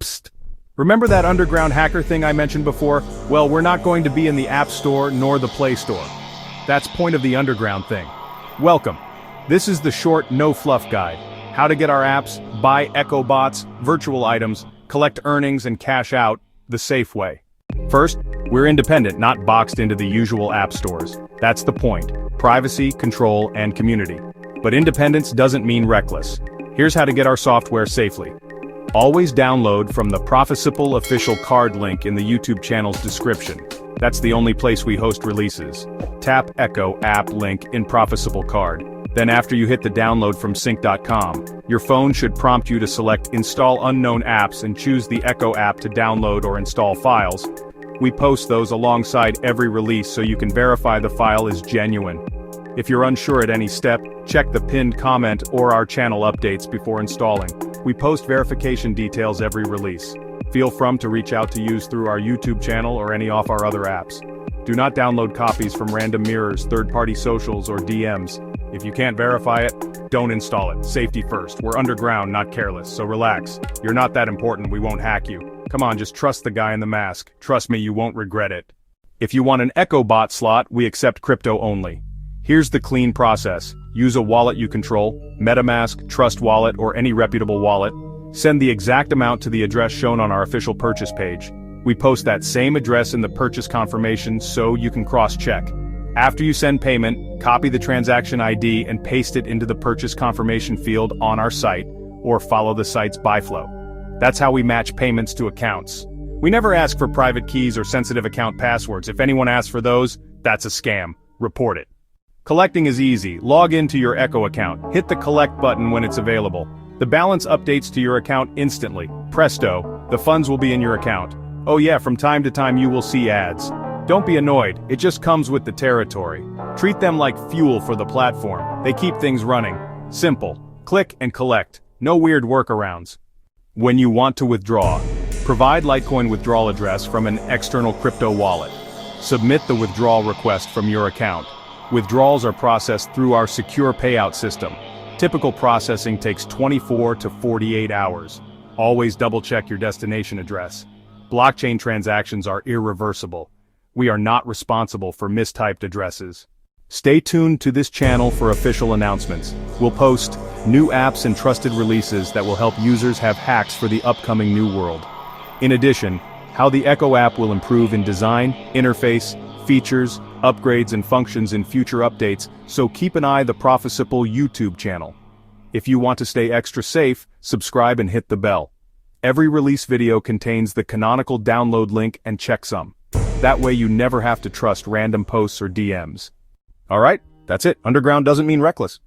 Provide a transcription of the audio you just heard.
Psst. Remember that underground hacker thing I mentioned before? Well, we're not going to be in the App Store nor the Play Store. That's point of the underground thing. Welcome. This is the short, no-fluff guide. How to get our apps, buy Echo bots, virtual items, collect earnings and cash out, the safe way. First, we're independent, not boxed into the usual app stores. That's the point. Privacy, control, and community. But independence doesn't mean reckless. Here's how to get our software safely. Always download from the Propheciple official card link in the YouTube channel's description. That's the only place we host releases. Tap Echo app link in Propheciple card. Then after you hit the download from sync.com, your phone should prompt you to select Install Unknown Apps and choose the Echo app to download or install files. We post those alongside every release so you can verify the file is genuine. If you're unsure at any step, check the pinned comment or our channel updates before installing. We post verification details every release. Feel free to reach out to use through our YouTube channel or any of our other apps. Do not download copies from random mirrors, third-party socials, or DMs. If you can't verify it, don't install it. Safety first. We're underground, not careless, so relax. You're not that important, we won't hack you. Come on, just trust the guy in the mask. Trust me, you won't regret it. If you want an Echo bot slot, we accept crypto only. Here's the clean process. Use a wallet you control, MetaMask, Trust Wallet, or any reputable wallet. Send the exact amount to the address shown on our official purchase page. We post that same address in the purchase confirmation so you can cross-check. After you send payment, copy the transaction ID and paste it into the purchase confirmation field on our site, or follow the site's buy flow. That's how we match payments to accounts. We never ask for private keys or sensitive account passwords. If anyone asks for those, that's a scam. Report it. Collecting is easy. Log into your Echo account. Hit the collect button when it's available. The balance updates to your account instantly. Presto, the funds will be in your account. Oh yeah, from time to time you will see ads. Don't be annoyed, it just comes with the territory. Treat them like fuel for the platform. They keep things running. Simple. Click and collect. No weird workarounds. When you want to withdraw, provide Litecoin withdrawal address from an external crypto wallet. Submit the withdrawal request from your account. Withdrawals are processed through our secure payout system. Typical processing takes 24 to 48 hours. Always double-check your destination address. Blockchain transactions are irreversible. We are not responsible for mistyped addresses. Stay tuned to this channel for official announcements. We'll post new apps and trusted releases that will help users have hacks for the upcoming new world. In addition, how the Echo app will improve in design, interface, features, upgrades and functions in future updates, so keep an eye on the Propheciple YouTube channel. If you want to stay extra safe, subscribe and hit the bell. Every release video contains the canonical download link and checksum. That way you never have to trust random posts or DMs. Alright, that's it. Underground doesn't mean reckless.